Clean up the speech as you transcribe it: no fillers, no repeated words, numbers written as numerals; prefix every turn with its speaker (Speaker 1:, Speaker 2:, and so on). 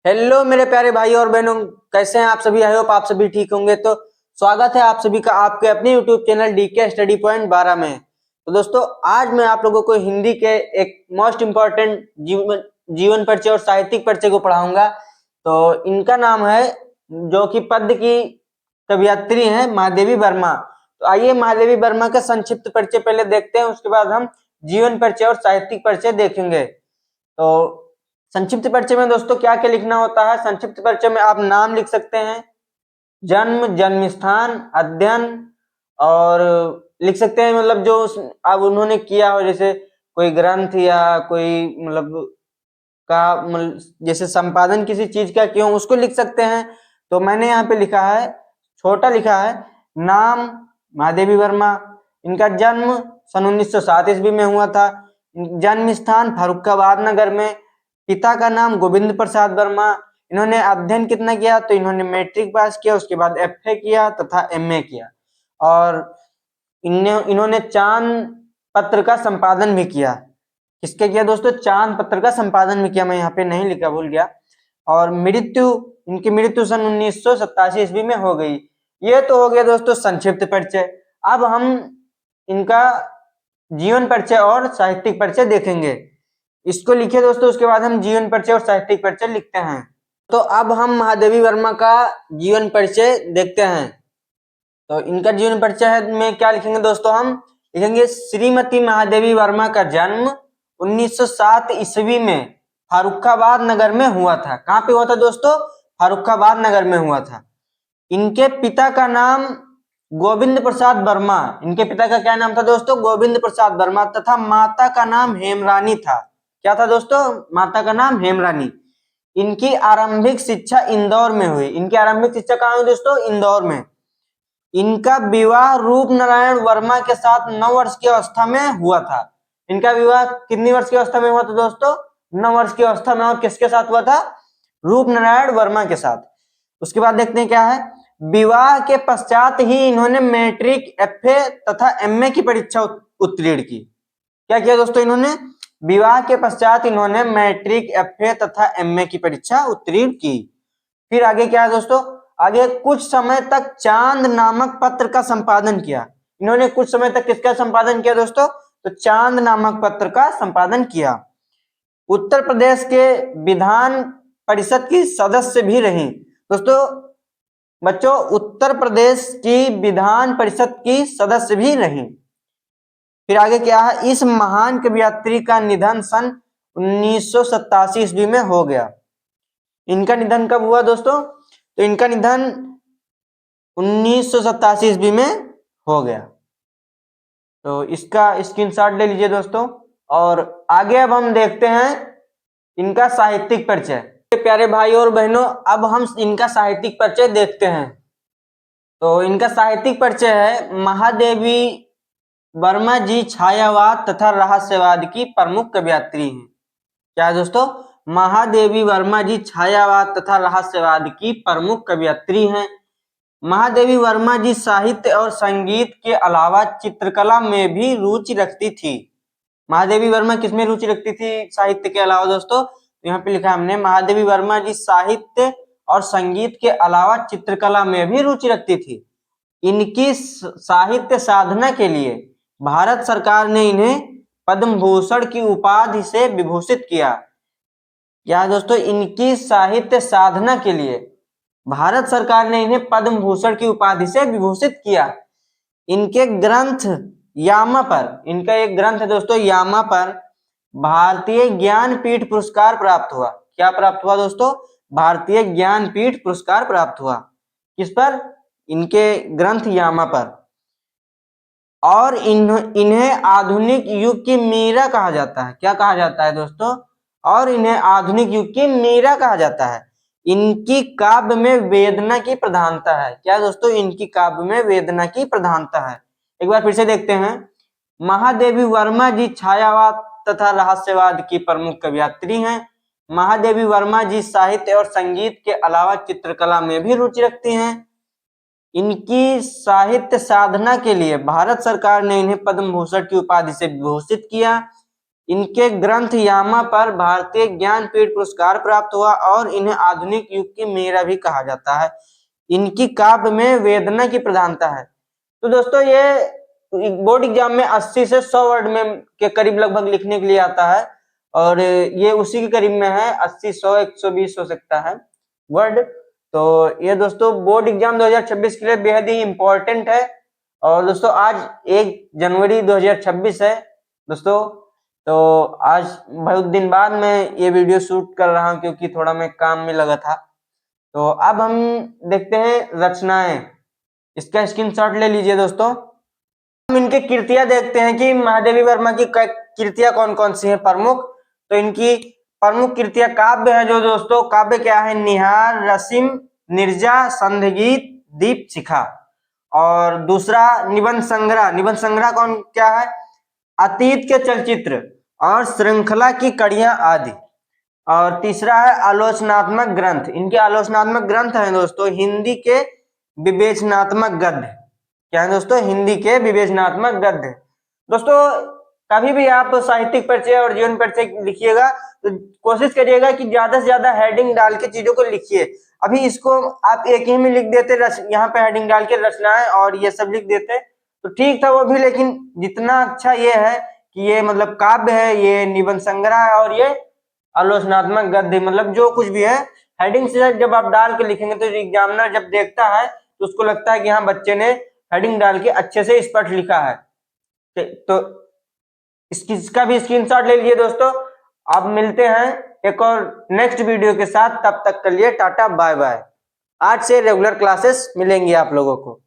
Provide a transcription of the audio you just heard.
Speaker 1: Hello मेरे प्यारे भाई और बहनों, कैसे हैं आप सभी। आई होप आप सभी ठीक होंगे। तो स्वागत है आप सभी का आपके अपने YouTube channel DK study point 12 में। तो दोस्तों, आज मैं आप लोगों को हिंदी के एक मोस्ट इम्पोर्टेंट जीवन परिचय और साहित्यिक परिचय को पढ़ाऊंगा। तो इनका नाम है, जो कि पद्य की कवयित्री हैं, महादेवी वर्मा। तो आइए महादेवी वर्मा का संक्षिप्त परिचय पहले देखते हैं, उसके बाद हम जीवन परिचय और साहित्यिक परिचय देखेंगे। तो संक्षिप्त परिचय में दोस्तों क्या क्या लिखना होता है। संक्षिप्त परिचय में आप नाम लिख सकते हैं, जन्म, जन्म स्थान, अध्ययन, और लिख सकते हैं मतलब जो अब उन्होंने किया हो, जैसे कोई ग्रंथ या कोई जैसे संपादन किसी चीज का क्यों, उसको लिख सकते हैं। तो मैंने यहाँ पे लिखा है, छोटा लिखा है, नाम महादेवी वर्मा, इनका जन्म सन 1907 ईस्वी में हुआ था, जन्म स्थान फर्रुखाबाद नगर में, पिता का नाम गोविंद प्रसाद वर्मा। इन्होंने अध्ययन कितना किया, तो इन्होंने मैट्रिक पास किया, उसके बाद एफए किया तथा एमए किया, और इन्होंने चांद पत्र का संपादन भी किया। किसके किया दोस्तों? चांद पत्र का संपादन भी किया। मैं यहाँ पे नहीं लिखा, भूल गया। और इनकी मृत्यु सन 1987 ईस्वी में हो गई। ये तो हो गया दोस्तों संक्षिप्त परिचय। अब हम इनका जीवन परिचय और साहित्यिक परिचय देखेंगे। इसको लिखिए दोस्तों, उसके बाद हम जीवन परिचय और साहित्यिक परिचय लिखते हैं। तो अब हम महादेवी वर्मा का जीवन परिचय देखते हैं। तो इनका जीवन परिचय में क्या लिखेंगे दोस्तों? हम लिखेंगे, श्रीमती महादेवी वर्मा का जन्म 1907 ईस्वी में फर्रुखाबाद नगर में हुआ था। कहाँ पे हुआ था दोस्तों? फर्रुखाबाद नगर में हुआ था। इनके पिता का नाम गोविंद प्रसाद वर्मा, इनके पिता का क्या नाम था दोस्तों? गोविंद प्रसाद वर्मा, तथा माता का नाम हेमरानी था। क्या था दोस्तों? माता का नाम हेमरानी। इनकी आरंभिक शिक्षा इंदौर में हुई। इनकी आरंभिक शिक्षा कहाँ हुई दोस्तों? इंदौर में। इनका विवाह रूप नारायण वर्मा के साथ 9 वर्ष की अवस्था में हुआ था। इनका विवाह कितनी वर्ष की अवस्था में हुआ था दोस्तों? 9 वर्ष की अवस्था में। और किसके साथ हुआ था? रूप नारायण वर्मा के साथ। उसके बाद देखते हैं क्या है। विवाह के पश्चात ही इन्होंने मैट्रिक, एफए तथा एमए की परीक्षा उत्तीर्ण की। क्या किया दोस्तों? इन्होंने विवाह के पश्चात इन्होंने मैट्रिक, एफए तथा एमए की परीक्षा उत्तीर्ण की। फिर आगे क्या है दोस्तों? आगे कुछ समय तक चांद नामक पत्र का संपादन किया। इन्होंने कुछ समय तक किसका संपादन किया दोस्तों? तो चांद नामक पत्र का संपादन किया। उत्तर प्रदेश के विधान परिषद की सदस्य भी रही। दोस्तों बच्चों, उत्तर प्रदेश की विधान परिषद की सदस्य भी रही। फिर आगे क्या है। इस महान कवयित्री का निधन सन 1987 ईस्वी में हो गया। इनका निधन कब हुआ दोस्तों? तो इनका निधन 1987 ईस्वी में हो गया। तो इसका स्क्रीनशॉट ले लीजिए दोस्तों। और आगे अब हम देखते हैं इनका साहित्यिक परिचय। प्यारे भाई और बहनों, अब हम इनका साहित्यिक परिचय देखते हैं। तो इनका साहित्यिक परिचय है, महादेवी वर्मा जी छायावाद तथा रहस्यवाद की प्रमुख कवयित्री हैं। क्या है दोस्तों? महादेवी वर्मा जी छायावाद तथा रहस्यवाद की प्रमुख कवयित्री हैं। महादेवी वर्मा जी साहित्य और संगीत के अलावा चित्रकला में भी रुचि रखती थी। महादेवी वर्मा किसमें रुचि रखती थी साहित्य के अलावा दोस्तों? यहाँ पे लिखा हमने, महादेवी वर्मा जी साहित्य और संगीत के अलावा चित्रकला में भी रुचि रखती थी। इनकी साहित्य साधना के लिए भारत सरकार ने इन्हें पद्म भूषण की उपाधि से विभूषित किया। क्या दोस्तों? इनकी साहित्य साधना के लिए भारत सरकार ने इन्हें पद्म भूषण की उपाधि से विभूषित किया। इनके ग्रंथ यामा पर, इनका एक ग्रंथ है दोस्तों यामा पर, भारतीय ज्ञानपीठ पुरस्कार प्राप्त हुआ। क्या प्राप्त हुआ दोस्तों? भारतीय ज्ञानपीठ पुरस्कार प्राप्त हुआ। किस पर? इनके ग्रंथ यामा पर। और इन्हें आधुनिक युग की मीरा कहा जाता है। क्या कहा जाता है दोस्तों? और इन्हें आधुनिक युग की मीरा कहा जाता है। इनकी काव्य में वेदना की प्रधानता है। क्या दोस्तों? इनकी काव्य में वेदना की प्रधानता है। एक बार फिर से देखते हैं। महादेवी वर्मा जी छायावाद तथा रहस्यवाद की प्रमुख कवयित्री हैं। महादेवी वर्मा जी साहित्य और संगीत के अलावा चित्रकला में भी रुचि रखती हैं। इनकी साहित्य साधना के लिए भारत सरकार ने इन्हें पद्म भूषण की उपाधि से विभूषित किया। इनके ग्रंथ यामा पर भारतीय ज्ञानपीठ पुरस्कार प्राप्त हुआ और इन्हें आधुनिक युग की मीरा भी कहा जाता है। इनकी काव्य में वेदना की प्रधानता है। तो दोस्तों ये बोर्ड एग्जाम में 80 से 100 वर्ड में के करीब लगभग लिखने के लिए आता है और ये उसी के करीब में है, 80, 100, 120 हो सकता है वर्ड। तो ये दोस्तों बोर्ड एग्जाम 2026 के लिए बेहद ही इंपॉर्टेंट है। और दोस्तों आज 1 जनवरी 2026 है दोस्तों। तो आज बहुत दिन बाद मैं ये वीडियो शूट कर रहा हूँ क्योंकि थोड़ा मैं काम में लगा था। तो अब हम देखते हैं रचनाएं, इसका स्क्रीनशॉट ले लीजिए दोस्तों। हम इनके कृतियां देखते हैं कि महादेवी वर्मा की कृतियां कौन कौन सी हैं प्रमुख। तो इनकी प्रमुख कृतियां काव्य है जो दोस्तों, काव्य क्या है, निहार, रसिम, निर्जा, संध्यागीत, दीप शिखा। और दूसरा निबंध संग्रह, निबंध संग्रह कौन क्या है, अतीत के चलचित्र और श्रृंखला की कड़ियां आदि। और तीसरा है आलोचनात्मक ग्रंथ, इनके आलोचनात्मक ग्रंथ हैं दोस्तों हिंदी के विवेचनात्मक गद्य। क्या है दोस्तों, हिंदी के विवेचनात्मक गद्य। दोस्तों कभी भी आप साहित्यिक परिचय और जीवन परिचय लिखिएगा तो कोशिश करिएगा कि ज्यादा से ज्यादा हेडिंग डाल के चीजों को लिखिए। अभी इसको आप एक ही में लिख देते, यहाँ पे हेडिंग डाल के रचनाएं और ये सब लिख देते तो ठीक था वो भी, लेकिन जितना अच्छा ये है कि ये मतलब काव्य है, ये निबंध संग्रह है और ये आलोचनात्मक गद्य, मतलब जो कुछ भी है हेडिंग से जब आप डाल के लिखेंगे तो एग्जामिनर जब देखता है तो उसको लगता है कि हाँ बच्चे ने हेडिंग डाल के अच्छे से स्पष्ट लिखा है। तो इसका भी स्क्रीनशॉट ले लीजिए दोस्तों। अब मिलते हैं एक और नेक्स्ट वीडियो के साथ, तब तक के लिए टाटा बाय बाय। आज से रेगुलर क्लासेस मिलेंगी आप लोगों को।